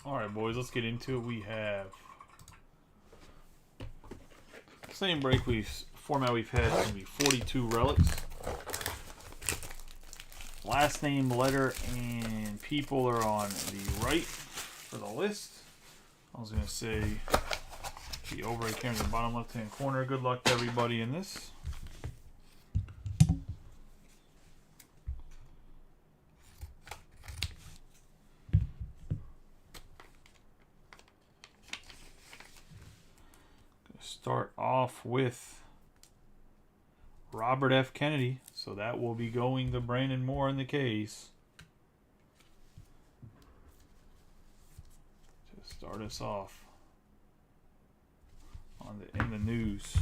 Alright, boys, let's get into it. We have same format we've had. It's going to be 42 relics. Last name, letter, and people are on the right for the list. I was going to say the over here in the bottom left-hand corner. Good luck to everybody in this. Start off with Robert F. Kennedy. So that will be going to Brandon Moore in the case. To start us off in the news.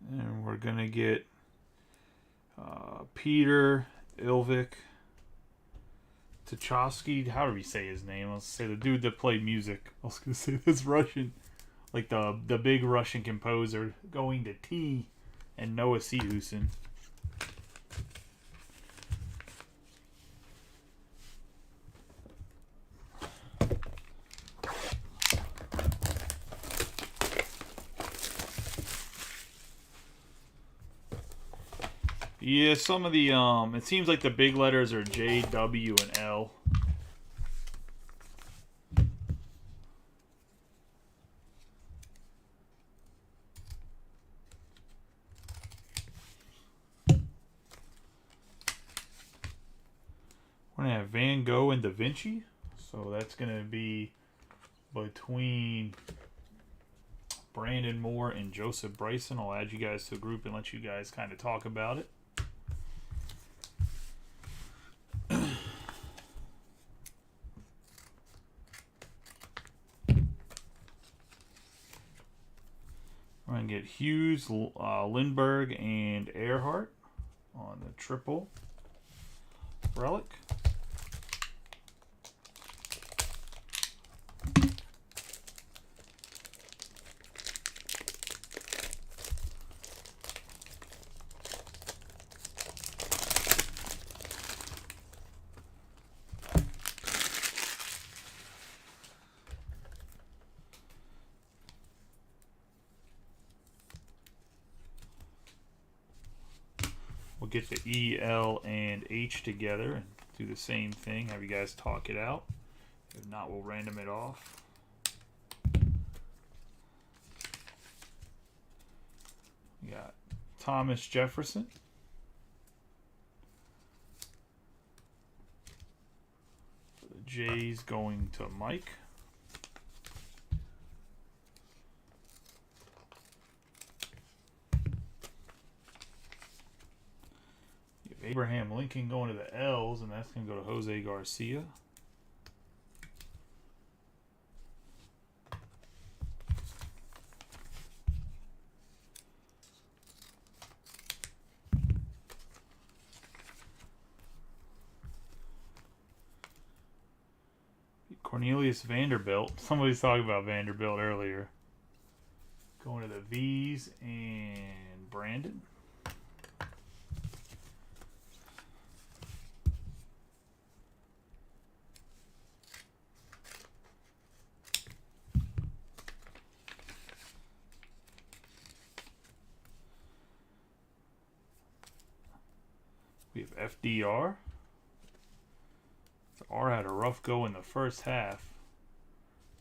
And we're going to get Peter Ilvik Tchaikovsky. How do we say his name? Let's say the dude that played music. I was going to say this Russian. Like the big Russian composer. Going to T. And Noah Sehuson. Yeah, some of the, it seems like the big letters are J, W, and L. We're going to have Van Gogh and Da Vinci. So that's going to be between Brandon Moore and Joseph Bryson. I'll add you guys to a group and let you guys kind of talk about it. We're going to get Hughes, Lindbergh, and Earhart on the triple relic. We'll get the E, L, and H together and do the same thing. Have you guys talk it out. If not, we'll random it off. We got Thomas Jefferson. The J's going to Mike. Abraham Lincoln going to the L's, and that's going to go to Jose Garcia. Cornelius Vanderbilt. Somebody's talking about Vanderbilt earlier. Going to the V's and Brandon. We have FDR. The R had a rough go in the first half.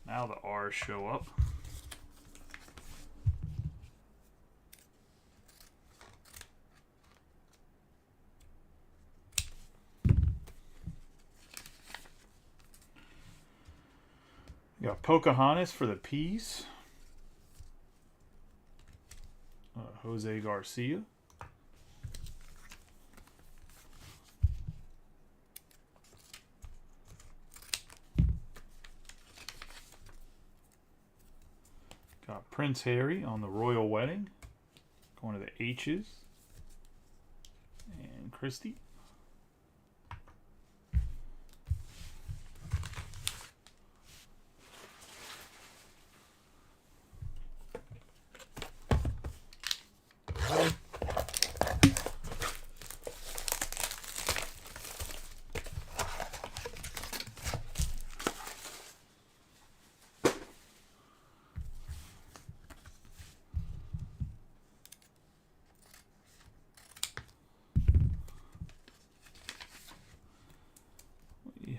Now the R's show up. We got Pocahontas for the P's. Jose Garcia. Got Prince Harry on the Royal Wedding. Going to the H's. And Christie.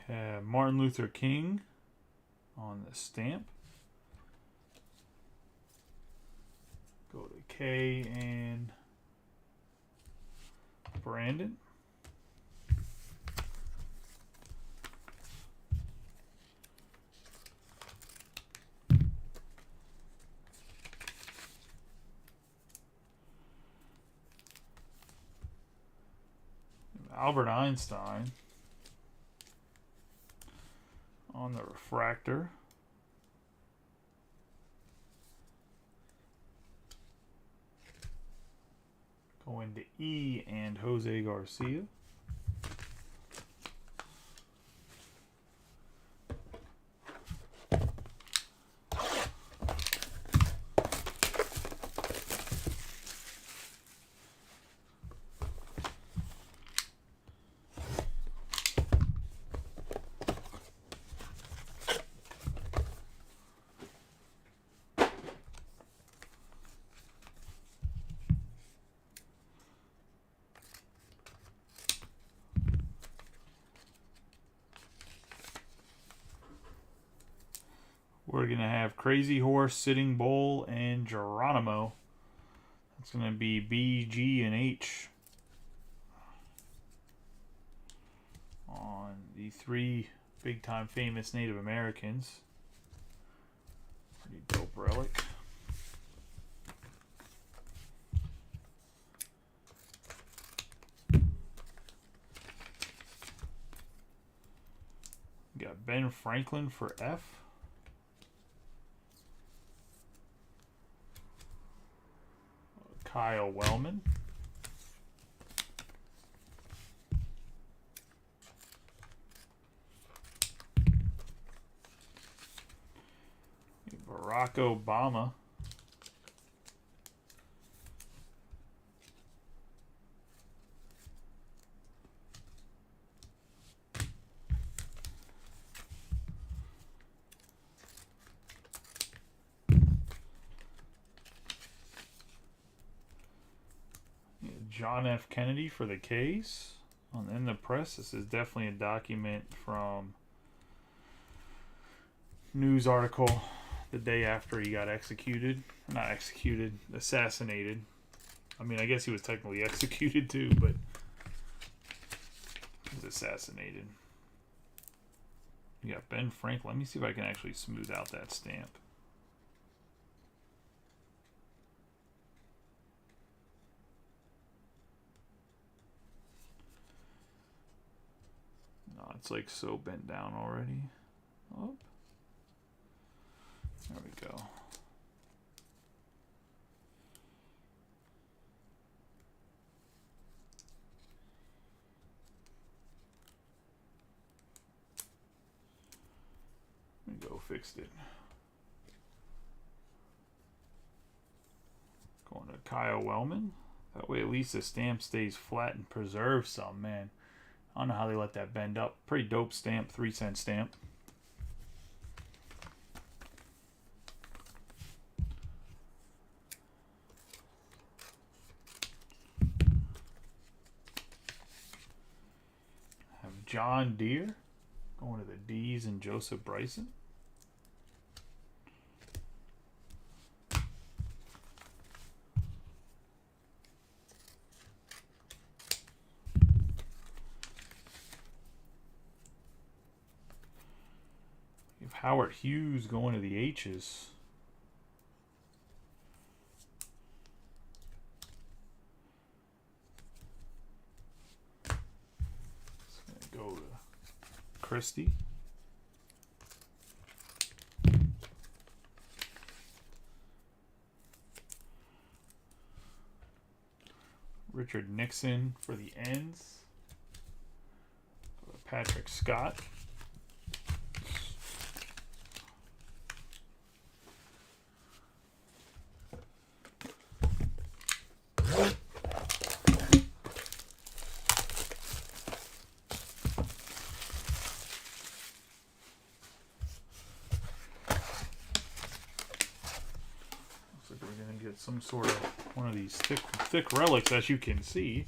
have Martin Luther King on the stamp. Go to Kay and Brandon. Albert Einstein on the refractor. Going to E and Jose Garcia. We're going to have Crazy Horse, Sitting Bull, and Geronimo. That's going to be B, G, and H on the 3 big-time famous Native Americans. Pretty dope relic. Got Ben Franklin for F. Kyle Wellman. Barack Obama. John F. Kennedy for the case. In the press, this is definitely a document from news article the day after he got executed. Not executed, assassinated. I mean, I guess he was technically executed too, but he was assassinated. You got Ben Franklin. Let me see if I can actually smooth out that stamp. No, it's like so bent down already. Oh. There we go. There we go, fixed it. Going to Kyle Wellman. That way at least the stamp stays flat and preserves some, man. I don't know how they let that bend up. Pretty dope stamp, 3-cent stamp. Have John Deere going to the D's and Joseph Bryson. Howard Hughes going to the H's. It's going to go to Christie. Richard Nixon for the ends. Patrick Scott. Some sort of one of these thick relics, as you can see.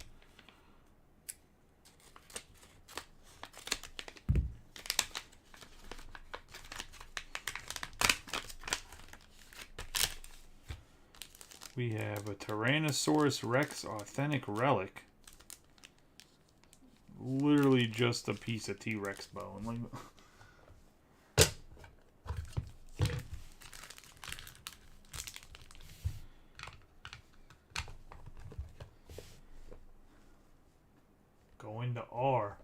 We have a Tyrannosaurus Rex Authentic Relic. Literally just a piece of T-Rex bone. Like, going to R.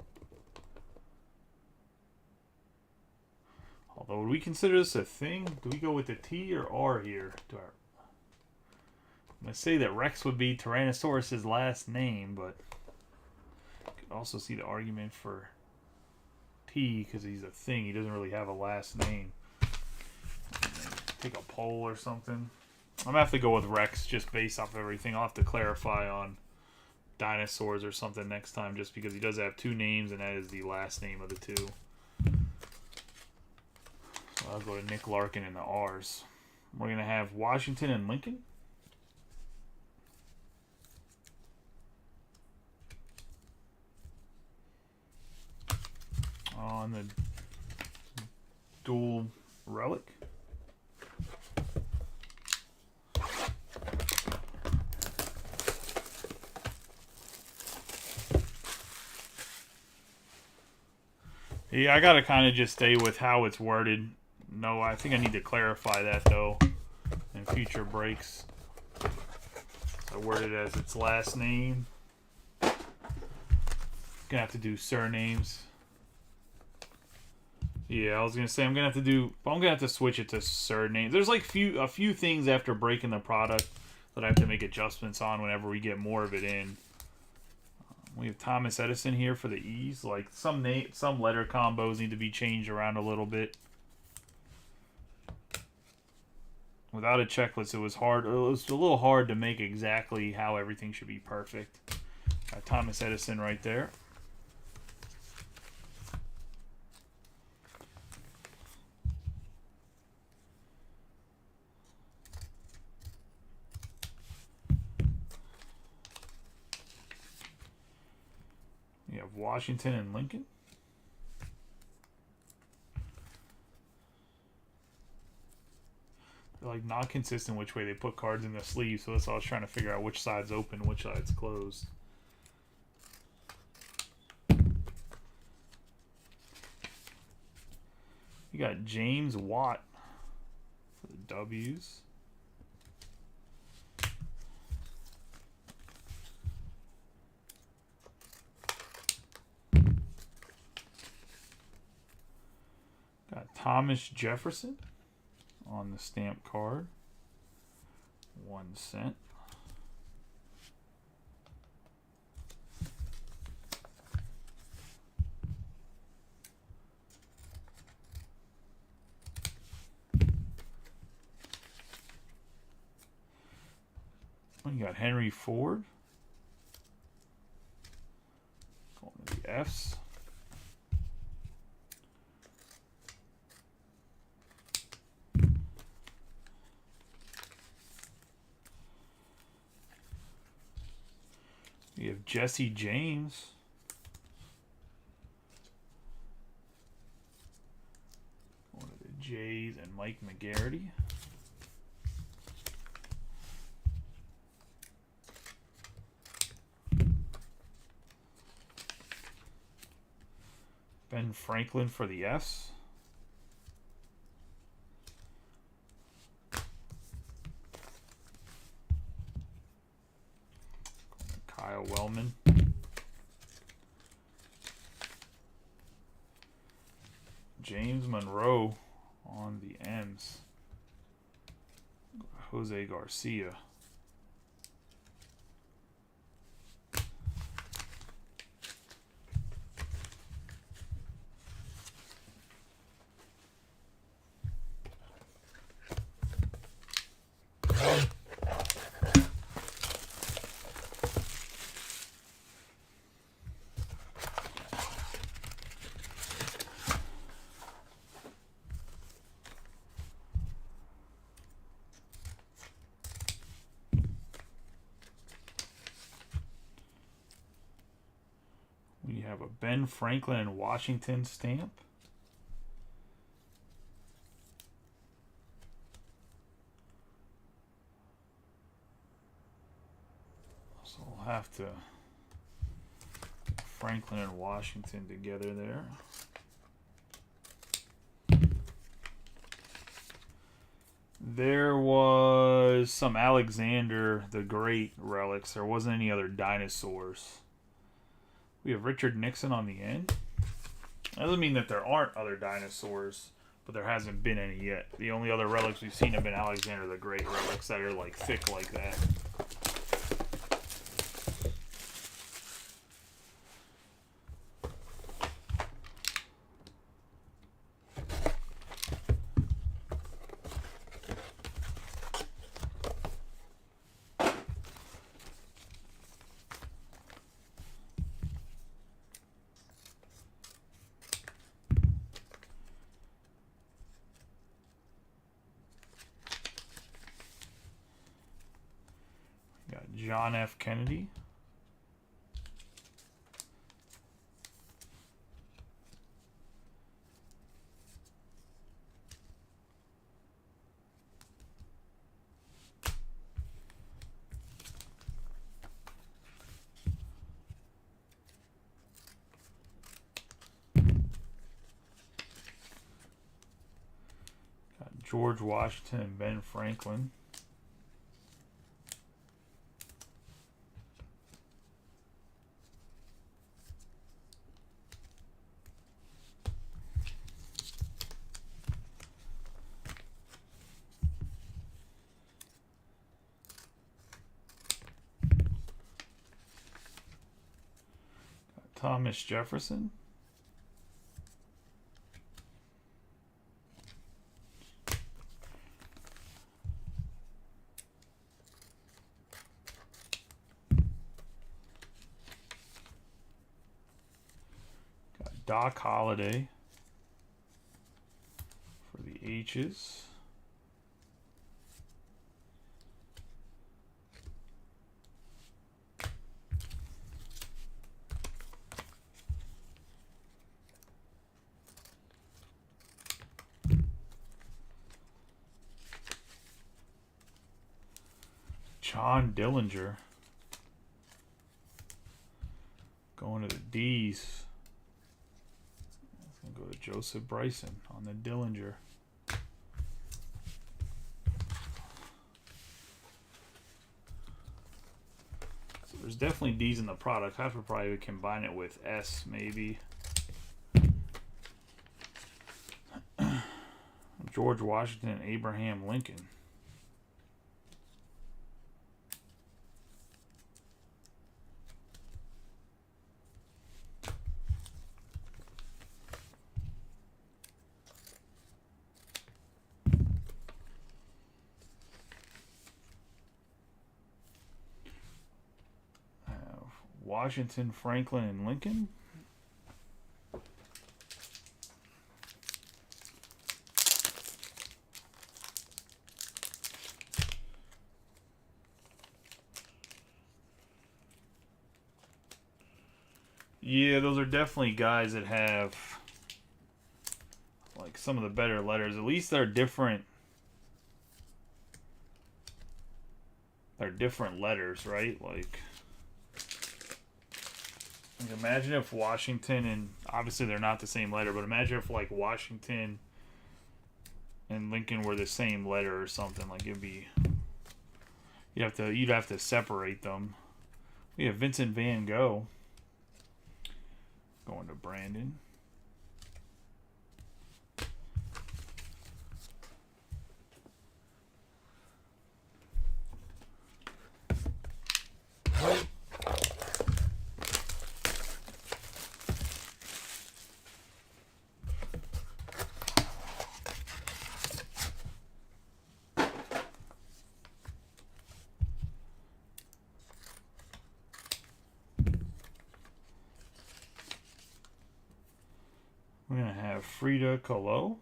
Although, would we consider this a thing? Do we go with the T or R here? I'm going to say that Rex would be Tyrannosaurus' last name, but I could also see the argument for T because he's a thing. He doesn't really have a last name. Take a poll or something. I'm going to have to go with Rex just based off everything. I'll have to clarify on dinosaurs or something next time just because he does have two names and that is the last name of the two. So I'll go to Nick Larkin in the R's. We're going to have Washington and Lincoln. On the dual relic. Yeah, I gotta kind of just stay with how it's worded. No, I think I need to clarify that though in future breaks. I word it as its last name. Gonna have to do surnames. Yeah, I was gonna say I'm gonna have to switch it to surnames. There's like a few things after breaking the product that I have to make adjustments on whenever we get more of it in. We have Thomas Edison here for the E's. Like some letter combos need to be changed around a little bit. Without a checklist, it was hard. It was a little hard to make exactly how everything should be perfect. Got Thomas Edison right there. We have Washington and Lincoln. They're like not consistent which way they put cards in the sleeve, so that's why I was trying to figure out which side's open, which side's closed. You got James Watt for the W's. Got Thomas Jefferson on the stamp card. 1 cent. You got Henry Ford. Going to the F's. We have Jesse James. Going to the J's and Mike McGarity. Ben Franklin for the F's. Kyle Wellman. James Monroe on the M's. Jose Garcia. We have a Ben Franklin and Washington stamp. have to Franklin and Washington together there. There was some Alexander the Great relics. There wasn't any other dinosaurs. We have Richard Nixon on the end. That doesn't mean that there aren't other dinosaurs, but there hasn't been any yet. The only other relics we've seen have been Alexander the Great relics that are like thick like that. John F. Kennedy. Got George Washington and Ben Franklin. Thomas Jefferson. Got Doc Holliday for the H's. John Dillinger. Going to the D's. Let's go to Joseph Bryson on the Dillinger. So there's definitely D's in the product. I have to probably combine it with S maybe. George Washington and Abraham Lincoln. Washington, Franklin, and Lincoln. Yeah, those are definitely guys that have like some of the better letters. At least they're different. They're different letters, right? Like imagine if Washington and obviously they're not the same letter, but imagine if like Washington and Lincoln were the same letter or something. Like it'd be you'd have to separate them. We have Vincent Van Gogh going to Brandon. We're going to have Frida Kahlo.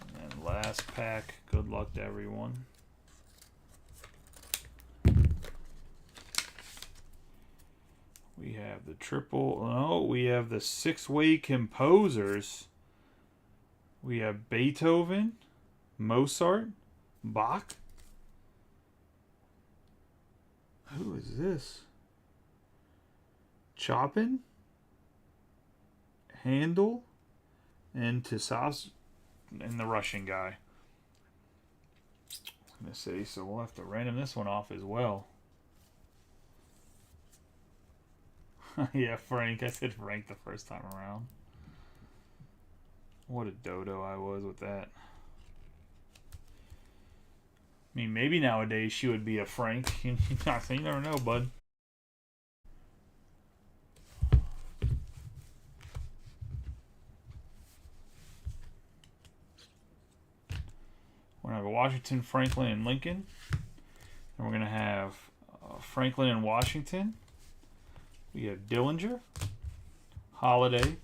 And then last pack, good luck to everyone. We have the triple, no, we have the six-way composers. We have Beethoven, Mozart, Bach. Who is this? Chopin, Handel, and Tisas, and the Russian guy. I'm going to say, so we'll have to random this one off as well. Yeah, Frank. I said Frank the first time around. What a dodo I was with that. I mean, maybe nowadays she would be a Frank. You never know, bud. We're going to have Washington, Franklin, and Lincoln. And we're going to have Franklin and Washington. We have Dillinger, Holiday,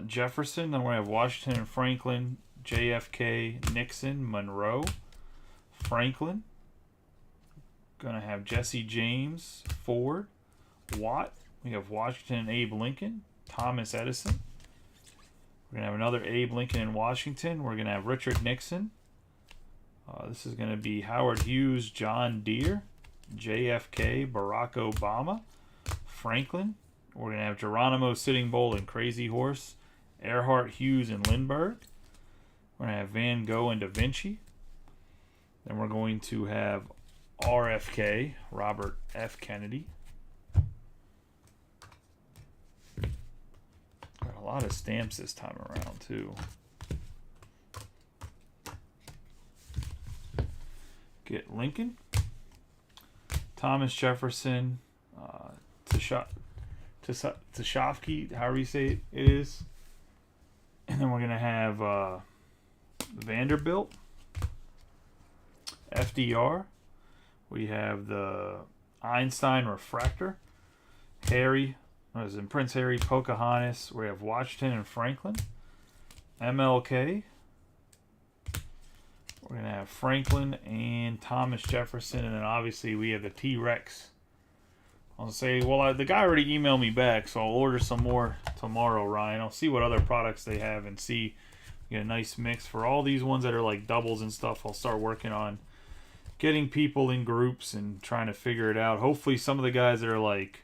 Jefferson. Then we're going to have Washington and Franklin, JFK, Nixon, Monroe, Franklin. Going to have Jesse James, Ford, Watt. We have Washington and Abe Lincoln, Thomas Edison. We're going to have another Abe Lincoln in Washington. We're going to have Richard Nixon. This is going to be Howard Hughes, John Deere, JFK, Barack Obama, Franklin. We're going to have Geronimo, Sitting Bull, and Crazy Horse, Earhart, Hughes, and Lindbergh. We're going to have Van Gogh and Da Vinci. Then we're going to have RFK, Robert F. Kennedy. Got a lot of stamps this time around, too. Get Lincoln, Thomas Jefferson, Tchaikovsky, however you say it is. And then we're going to have Vanderbilt, FDR. We have the Einstein refractor, Prince Harry, Pocahontas. We have Washington and Franklin, MLK. We're going to have Franklin and Thomas Jefferson, and then obviously we have the T-Rex. I'll say, well, the guy already emailed me back, so I'll order some more tomorrow, Ryan. I'll see what other products they have and see, get a nice mix. For all these ones that are like doubles and stuff, I'll start working on getting people in groups and trying to figure it out. Hopefully some of the guys that are like,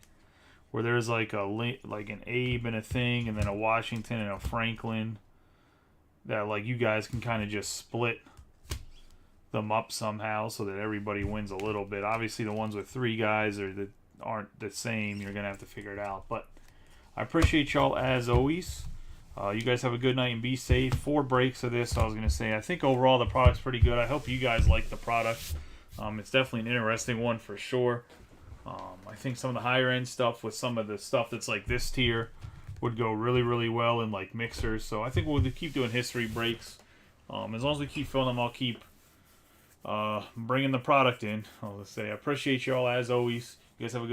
where there's like an Abe and a thing, and then a Washington and a Franklin, that like you guys can kind of just split them up somehow so that everybody wins a little bit. Obviously the ones with three guys that aren't the same, you're gonna have to figure it out. But I appreciate y'all as always. You guys have a good night and be safe. 4 breaks of this, I was gonna say. I think overall the product's pretty good. I hope you guys like the product. It's definitely an interesting one for sure. I think some of the higher end stuff with some of the stuff that's like this tier would go really, really well in like mixers. So I think we'll keep doing history breaks. As long as we keep filling them, I'll keep bringing the product in. I'll just say I appreciate y'all as always. You guys have a good